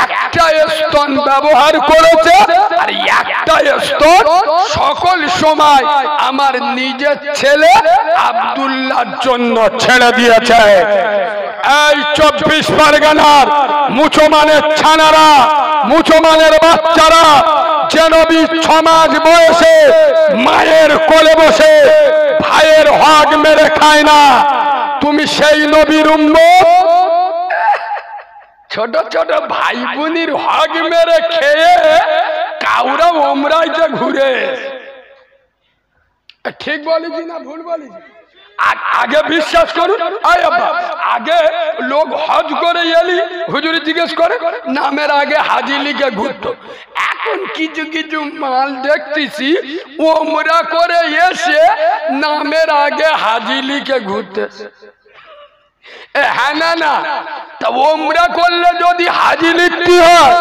একটা স্তন ব্যবহার করেছে, আর একটা স্তন সকল সময় আমার নিজের ছেলে আব্দুল্লাহর জন্য ছেড়ে দিয়েছে। এই 24 পরগনার মুসলমানের ছানারা, মুসলমানের বাচ্চারা যে নবী 6 মাস বয়সে মায়ের কোলে বসে ভাইয়ের হক মেরে খায় না, তুমি সেই নবীর উম্মত। ছোট ছোট ভাই বোনের হক মেরে খেয়ে কাউরা ওমরাইতে ঘুরে। ঠিক বলেছি না ভুল বলেছি? আগে বিশ্বাস করুন, আগে লোক হজ করে এলি হুজুরি জিজ্ঞেস করে, নামের আগে হাজি লিখে ঘুরতো। এখন কিছু কিছু মাল দেখতেছি ওমরা করে এসে নামের আগে হাজি লিখে ঘুরতেছে। হ্যাঁ না, তা ওমরা করলে যদি হাজি লিখতে হয়,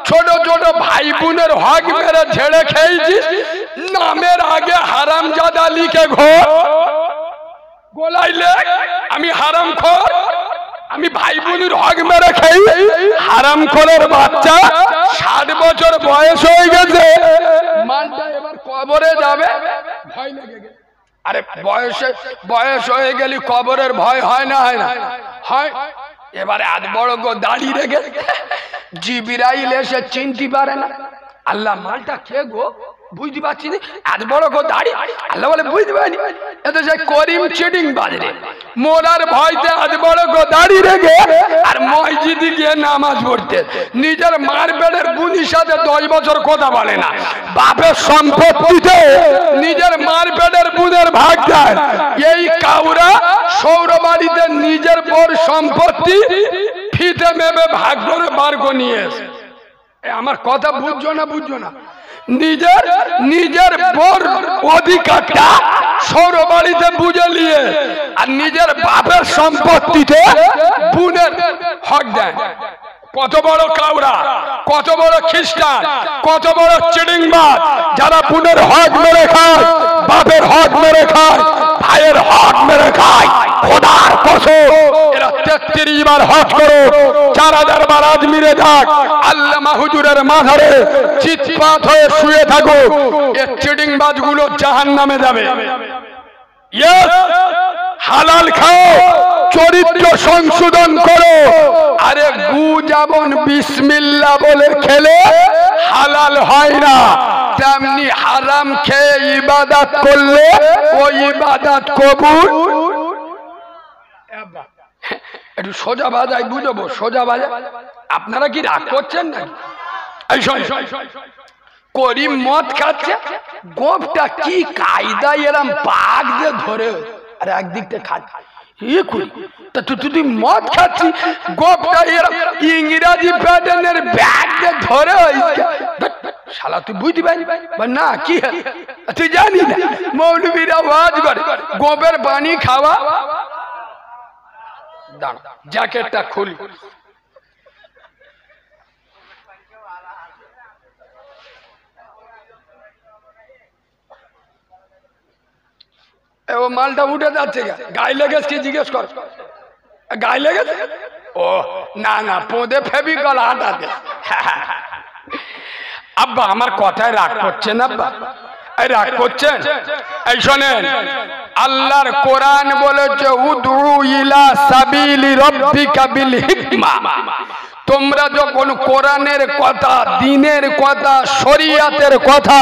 ছোট ছোট ভাই বোনের হক মেরে ঝেড়ে খেয়েছিস, নামের আগে হারামজাদা লিখে ঘোর গোলাইলে আমি হারামখোর, আমি ভাই বোনের হক মেরে খাই। হারামখোরের বাচ্চা 60 বছর বয়স হয়ে গেছে, মালটা এবার কবরে যাবে, ভয় লেগে গেছে। আরে বয়স হয়ে গেলে কবরের ভয় হয় না? হয় না? হয়। এবারে এত বড় গো দাড়ি রেখে জিবরাইল এসে চিনতে পারে না। আল্লাহ মালটা কে গো বুঝতে পারছি না, এত বড় গো দাড়ি। আল্লাহ বলে বুঝতে পারিনি, এত সে করিম চিটিং বাজরে মোরার ভয়তে এত বড় গো দাড়ি রেখে আর মসজিদে গিয়ে নামাজ পড়তে। নিজের মার পেটের বুনির সাথে 10 বছর কথা বলে না, বাপের সম্পত্তিতে নিজের মার পেটের বুনের ভাগ দেয়। এই কাউরা সৌরবাড়িতে নিজের বর সম্পত্তি ফিতে মেপে ভাগ করে বার করে নিয়ে এসে আমার কথা বুঝছো না বুঝছো না? নিজের নিজের বোর অধিকারটা সৌর বাড়িতে বুঝে নিয়ে আর নিজের বাপের সম্পত্তিতে বোনের হক দেয়। কত বড় কাউরা, কত বড় খ্রিস্টান, কত বড় চিড়িংবাজ যারা বোনের হক মেরে খায়, বাপের হক মেরে খায়, ভাইয়ের হক মেরে খায়। খোদার কসম এরা 33 বার হজ করো, 4000 বার আজমিরে যাক, আল্লামা হুজুরের মাথারে চিৎপাত হয়ে শুয়ে থাকো, এই চিড়িংবাজ গুলো জাহান্নামে যাবে। হালাল খাও, চরিত্র সংশোধন করো। আরে গু যেমন বিসমিল্লাহ বলে খেলে হালাল হয় না, তেমনি হারাম খেয়ে ইবাদত করলে ওই ইবাদত কবুল। একটু সোজা বাজায় বুঝবো, সোজা বাজায়। আপনারা কি রাগ করছেন না? করিম মদ খাচ্ছে, গোপটা কি কায়দায় এরম পাক দিয়ে ধরে আর একদিকটা খাচ্ছে। তুই মদ খাচ্ছি, গোপটা ইংরাজি প্যাটার্নের ব্যাগ দিয়ে ধরে শালা তুই বুঝতে পারি না কি? তুই জানি না মৌলবীরা ওয়াজ করে গোপের পানি খাওয়া। জ্যাকেটটা খুলি, ও মালটা উঠে যাচ্ছে, গায়ে লেগেছে কি জিজ্ঞেস কর, গায়ে লেগেছে? ও না না, পোঁদে ফেবিকল আটাতে। আব্বা আমার কথায় রাগ করছেন? আব্বা রাগ করছেন? এই শোনেন, আল্লাহর কোরআন বলেছে উদউ ইলা সাবিলি রাব্বিকা বিল হিকমা। তোমরা যখন কোরআনের কথা, দ্বীনের কথা, শরিয়াতের কথা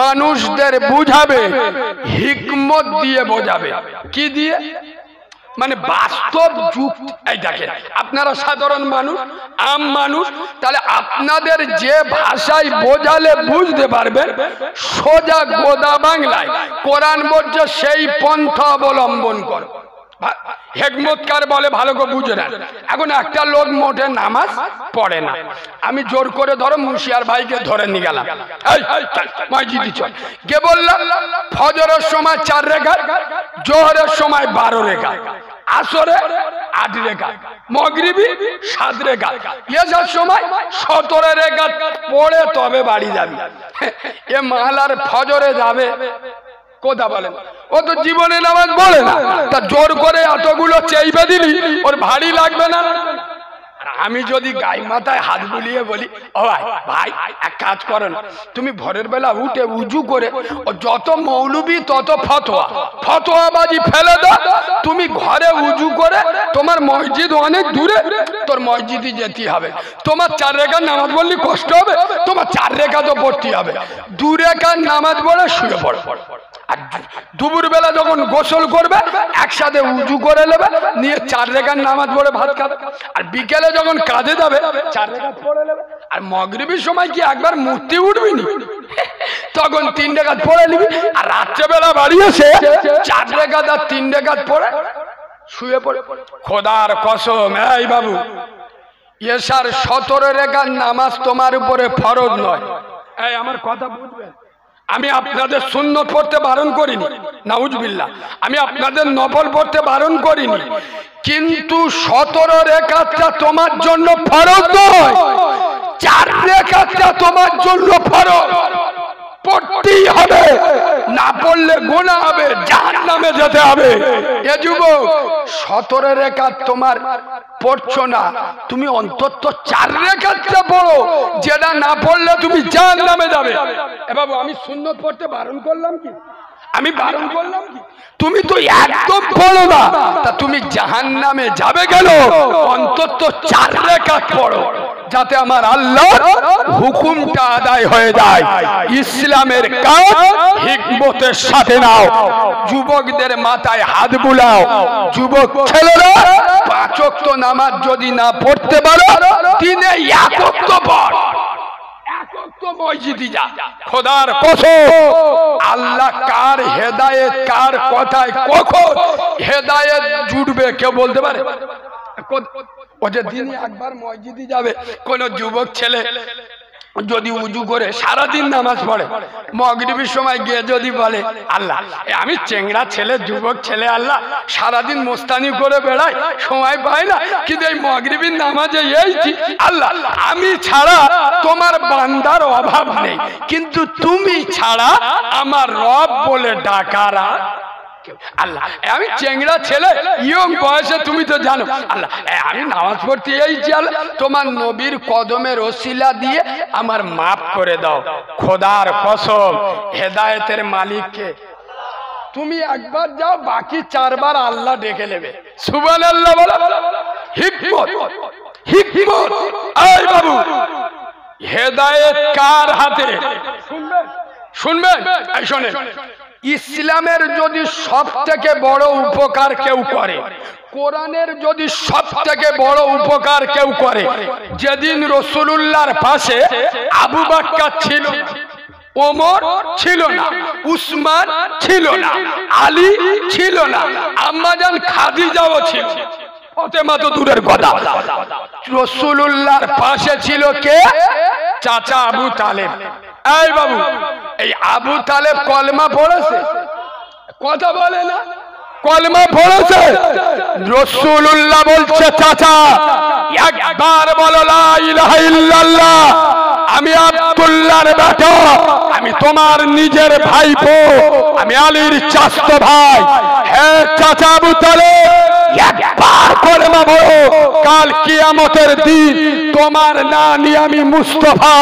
মানুষদের বুঝাবে, হিকমত দিয়ে বোঝাবে। কি দিয়ে? মানে বাস্তব যুক্তি। এই দেখেন, আপনারা সাধারণ মানুষ, আম মানুষ, তাহলে আপনাদের যে ভাষায় বোঝালে বুঝতে পারবেন, সোজা গোদা বাংলায় কোরআন বলছে সেই পন্থা অবলম্বন করো। হেকমতকার বলে ভালো করে বুঝে নেন। এখন একটা লোক মোটে নামাজ পড়ে না, আমি জোর করে ধরো মুশিয়ার ভাইকে ধরে নিয়ে গেলাম, মসজিদে চল, কে বললাম ফজরের সময় 4 রেখাত, জোহরের সময় 12 রেখাত, আসরে 8 রেখাত, মাগরিবি 7 রেখাত, এশার সময় 17 রেখাত পড়ে তবে বাড়ি যাবি। এ মালার ফজরে যাবে কথা বলেন? ও তো জীবনে নামাজ পড়ে না, তা জোর করে এতগুলো চাইবে দিলি ওর ভারী লাগবে না? আমি যদি গায়ে মাথায় হাত বুলিয়ে বলি, ও ভাই ভাই এক কাজ করেন, তুমি ভোরের বেলা উঠে উজু করে ও যত মৌলবি তত ফতোয়া, ফতোয়াবাজি ফেলে দাও, তুমি ঘরে উজু করে, তোমার মসজিদ অনেক দূরে, তোর মসজিদে যেতে হবে, তোমার 4 রেখার নামাজ পড়লে কষ্ট হবে, তোমার 4 রেখা তো পড়তে হবে, 2 রেখার নামাজ পড়ে শুয়ে পড়ো। আর দুপুর বেলা যখন গোসল করবে একসাথে উজু করে নেবে, নিয়ে 4 রেখার নামাজ পড়ে ভাত খাবে। আর বিকেলে যখন কাজে যাবে 4 রেখাত পড়ে নেবে। আর মাগরিবের সময় কি একবার মূর্তি উঠবি নি, তখন 3 রেখাত পড়ে নিবি। আর রাত্রেবেলা বাড়ি এসে 4 রেখাত আর 3 রেখাত পড়ে শুয়ে পড়ে। খোদার কসম এই বাবু, এশার 17 রেখার নামাজ তোমার উপরে ফরজ নয়। এই আমার কথা বুঝবেন, আমি আপনাদের সুন্নত পড়তে বারণ করিনি, নাউজুবিল্লাহ, আমি আপনাদের নফল পড়তে বারণ করিনি, কিন্তু 17 রেখাতটা তোমার জন্য ফরজ নয়, 4 রেখাতটা তোমার জন্য ফরজ। পড়তেই হবে, না পড়লে গুনাহ হবে, জাহান্নামে যেতে হবে। এ যুবক 17 রেখাত তোমার পড়ছো না, তুমি অন্তত 4 রেখাতটা পড়ো, যেটা না পড়লে তুমি জাহান্নামে যাবে। এ বাবু আমি সুন্নত পড়তে বারণ করলাম কি? আমি বারণ করলাম কি? তুমি তো একদম পড়ো না, তা তুমি জাহান্নামে যাবে কেন? অন্তত 4 রেখাত পড়ো, যাতে আমার আল্লাহর হুকুমটা আদায় হয়ে যায়। ইসলামের কাজ হিকমতের সাথে নাও। যুবকদের মাথায় হাত বুলাও, যুবক ছেলেরা 5 ওয়াক্ত নামাজ যদি না পড়তে পারো, দিনে 1 ওয়াক্ত পড়, 1 ওয়াক্ত মসজিদে যা। খোদার কসম, আল্লাহ কার হেদায়েত, কার কথায় কখন হেদায়েত জুটবে কেউ বলতে পারে? ও যে দিনে একবার মসজিদে যাবে, কোন যুবক ছেলে যদি উজু করে সারাদিন নামাজ পড়ে, মাগরিবের সময় গিয়ে যদি বলে আল্লাহ আমি চেংড়া ছেলে, যুবক ছেলে, আল্লাহ সারাদিন মোস্তানি করে বেড়াই, সময় পাই না, কিন্তু এই মাগরিবের নামাজে এইছি, আল্লাহ আমি ছাড়া তোমার বান্দার অভাব নেই, কিন্তু তুমি ছাড়া আমার রব বলে ডাকারা আল্লাহ আমি চেংড়া ছেলে, ইয়ং বয়সে তুমি তো জানো আল্লাহ আমি নামাজ পড়তে এইছি, আল্লাহ তোমার নবীর কদমের ওসিলা দিয়ে আমার মাফ করে দাও। খোদার কসম, হেদায়েতের মালিককে তুমি একবার যাও, বাকি চারবার আল্লাহ ডেকে নেবে। সুবহানাল্লাহ বলো। হিকমত হিকমত। এই বাবু, হেদায়েত কার হাতে? শুনবেন শুনবেন, এই শোনেন, ইসলামের যদি সব থেকে বড় উপকার কেউ করে, কোরআনের যদি সব থেকে বড় উপকার কেউ করে, যেদিন রাসূলুল্লাহর পাশে আবু বকর ছিল, ওমর ছিল না, উসমান ছিল না, আলী ছিল না, আম্মাজান খাদিজাও ছিল, ফাতেমা তো দূরের কথা, রাসূলুল্লাহর পাশে ছিল কে? চাচা আবু তালেব। এই বাবু, এই আবু তালেব কলমা পড়েছে? কথা বলে না, কলমা পড়েছে? রাসূলুল্লাহ বলছে চাচা একবার বলো লা ইলাহা ইল্লাল্লাহ, আমি আব্দুল্লাহর বেটা, আমি তোমার নিজের ভাইপো, আমি আলীর চাচতো ভাই। হ্যাঁ চাচা আবু তালেব, একবার কলমা পড়ো, কাল কিয়ামতের দিন তোমার না নিয়ে আমি মুস্তাফা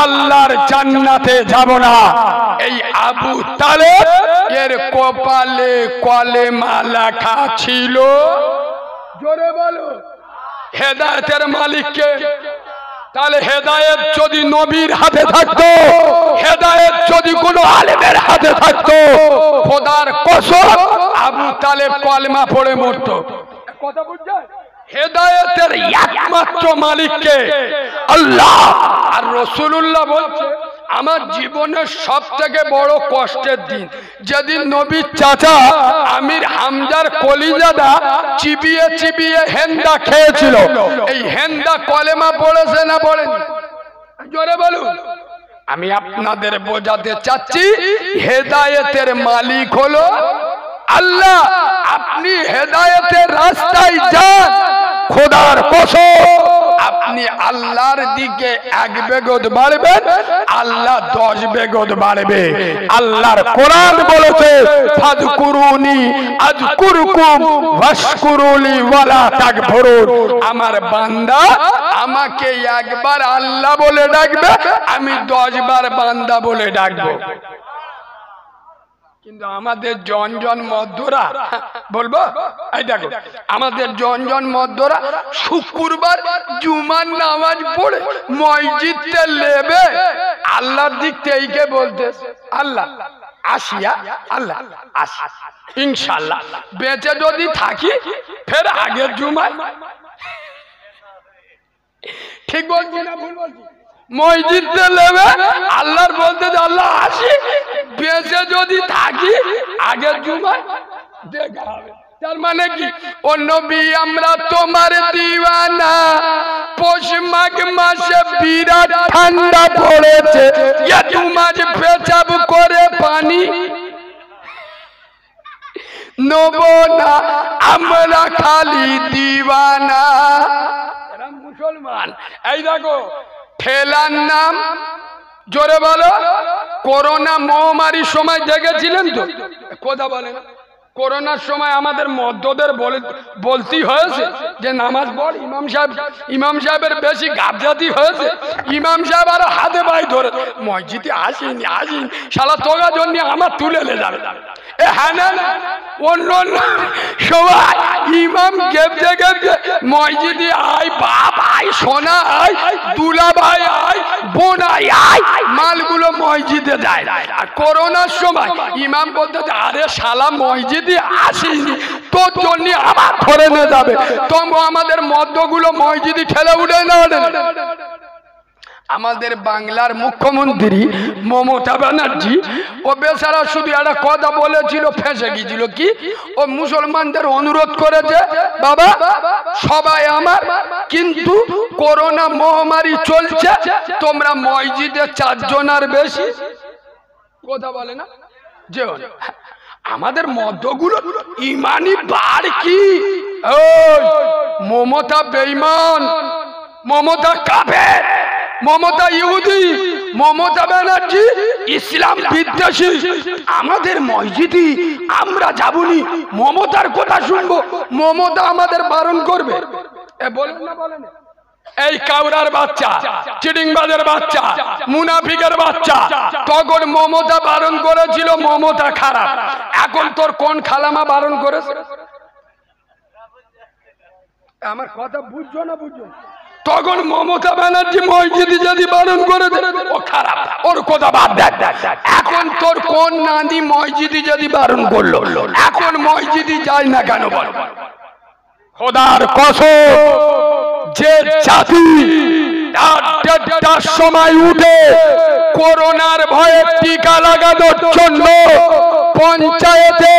আল্লাহর জান্নাতে যাব না। এই আবু তালেব এর কপালে কলেমা লেখা ছিল। জোরে বলো। হেদায়েতের মালিককে। তাহলে হেদায়েত যদি নবীর হাতে থাকতো, হেদায়েত যদি কোনো আলেমের হাতে থাকতো, খোদার কসম আবু তালেব কলমা পড়ে মরতো। কথা বুঝছেন? হেদায়েতের একমাত্র মালিককে আল্লাহ। আর রাসূলুল্লাহ বলছে আমার জীবনের সব থেকে বড় কষ্টের দিন যেদিন নবীর চাচা আমির হামজার কলিজাদা চিবিয়ে চিবিয়ে হেন্দা খেয়েছিল। এই হেন্দা কলেমা পড়েছে না পড়েনি? জোরে বলুন। আমি আপনাদের বোঝাতে চাচ্ছি হেদায়েতের মালিক হলো আল্লাহ। আপনি হেদায়েতের রাস্তায় যান, খোদার কসম আপনি আল্লাহর দিকে 1 বেগত বাড়বেন, আল্লাহ 10 বেগত বাড়বে। আল্লাহর কোরআন বলেছে ফাযকুরুনি আযকুরকুম ওয়াশকুরুলি ওয়ালা তাকফুরুন। আমার বান্দা আমাকে একবার আল্লাহ বলে ডাকবে, আমি 10 বার বান্দা বলে ডাকবো। কিন্তু আমাদের জন মধ্যরা বলবো, এই দেখো আমাদের জন মধ্যরা শুক্রবার জুমার নামাজ পড়ে মসজিদে লেবে আল্লাহর দিক থেকে বলতে আল্লাহ আসিয়া, আল্লাহ আসি ইনশাআল্লাহ, বেঁচে যদি থাকি ফের আগের জুমায়। ঠিক বলছি না ভুল বলছি? মসজিদে লেবে আল্লাহর বলতে আল্লাহ আসি, বেঁচে যদি থাকি আগের জুমায় দেখা হবে। তার মানে কি? ও নবী আমরা তোমার দিওয়ানা, পৌষ মাঘ মাসে বিরাট ঠান্ডা পড়েছে, তোমার পেচাব করে পানি নেব না, আমরা খালি দিওয়ানা। এরা মুসলমান। এই দেখো ঠেলার নাম, জোরে বলো, করোনা মহামারীর সময় দেখেছিলেন তো? কথা বলেন। করোনার সময় আমাদের মধ্যদের বলতেই হয়েছে যে নামাজ পড়। ইমাম সাহেবের বেশি গাবজাতি হয়েছে। ইমাম সাহেব আরো হাতে পায়ে ধরে মসজিদে আসিনি শালা তোগা জন্য আমার তুলে লে যাবে। হ্যাঁ না অন্য সবাই ইমাম গেপতে গেপতে মসজিদে আয়, বাপ আয়, সোনা আয়, দুলা ভাই আয়, বোন আয়, মালগুলো মসজিদে যায়। আর করোনার সময় ইমাম বলতে আরে শালা মসজিদে আসিনি, তোর জন্য আমার ধরে নিয়ে যাবে। তো আমাদের মধ্যগুলো মসজিদে ঠেলে উঠে না আমাদের বাংলার মুখ্যমন্ত্রী মমতা ব্যানার্জি ও বেচারা শুধু একটা কথা বলেছিল, ফেঁসে গিয়েছিল। কি? ও মুসলমানদের অনুরোধ করেছে, বাবা সবাই আমার, কিন্তু করোনা মহামারী চলছে, তোমরা মসজিদে 4 জন আর বেশি কথা বলে না যে আমাদের মধ্যগুলো ইমানি বার কি? মমতা বেঈমান, মমতা কাফের, মমতা ইহুদি, মমতা ব্যানার্জি ইসলাম বিদ্বেষী। আমাদের মসজিদে আমরা যাবনি, মমতার কথা শুনবো, মমতা আমাদের বারণ করবে। বলেন না বলেন? এই কাউরার বাচ্চা, চিটিংবাজের বাচ্চা, মুনাফিকের বাচ্চা, তখন মমতা বারণ করেছিল মমতা খারাপ। এখন তোর কোন খালামা বারণ করেছে? আমার কথা বুঝছো না বুঝছো? তখন মমতা ব্যানার্জি মসজিদে যদি বারণ করে ও খারাপ, ওর কথা বাদ দেখ। এখন তোর কোন নানি মসজিদে যদি বারণ করলো, এখন মসজিদে যায় না কেন? বল খোদার কসম, যে জাতি 8টার সময় উঠে করোনার ভয়ে টিকা লাগানোর জন্য পঞ্চায়েতে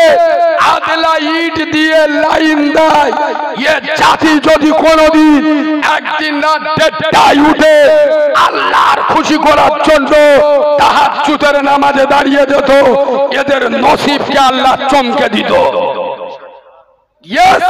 আদলা ইট দিয়ে লাইন দেয়, এ জাতি যদি কোনোদিন একদিন রাত 1টায় উঠে আল্লাহর খুশি করার জন্য তাহাজ্জুদের নামাজে দাঁড়িয়ে যেত, এদের নসিবকে আল্লাহ চমকে দিত। ইয়েস,